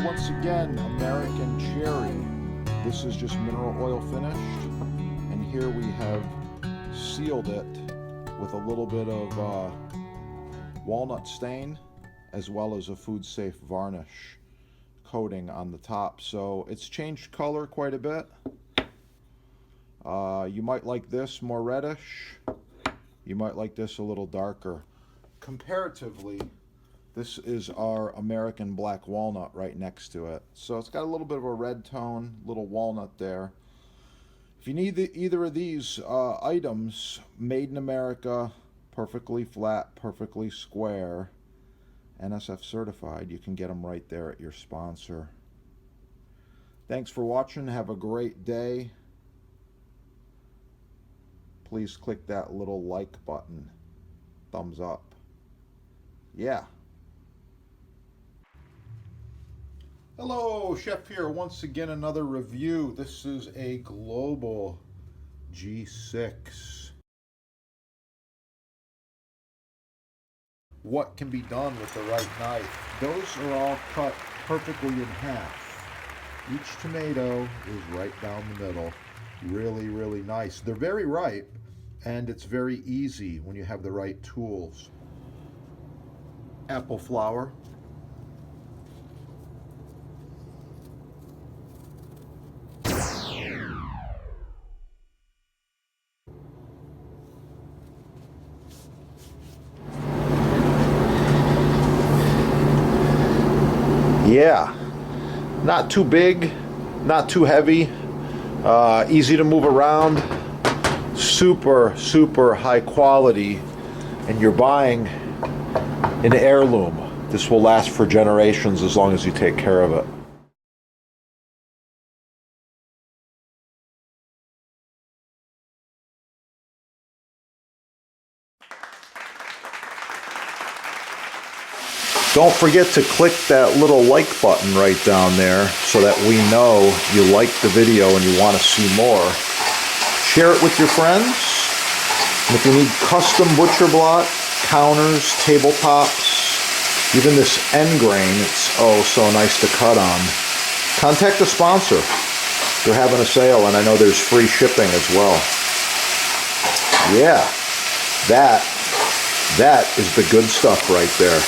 once again, American Cherry. This is just mineral oil finished, and here we have sealed it with a little bit of walnut stain as well as a food safe varnish coating on the top. So it's changed color quite a bit. You might like this more reddish. You might like this a little darker. Comparatively, this is our American black walnut right next to it. So it's got a little bit of a red tone, little walnut there. If you need either of these items, made in America, perfectly flat, perfectly square, NSF certified, you can get them right there at your sponsor. Thanks for watching. Have a great day. Please click that little like button. Thumbs up. Yeah. Hello, Chef here. Once again, another review. This is a Global G6. What can be done with the right knife? Those are all cut perfectly in half. Each tomato is right down the middle. Really, really nice. They're very ripe, and it's very easy when you have the right tools. Apple flour. Yeah, not too big, not too heavy, easy to move around, super, super high quality, and you're buying an heirloom. This will last for generations as long as you take care of it. Don't forget to click that little like button right down there so that we know you like the video and you want to see more. Share it with your friends. And if you need custom butcher block, counters, tabletops, even this end grain, it's oh so nice to cut on, contact the sponsor. They're having a sale, and I know there's free shipping as well. Yeah, that is the good stuff right there.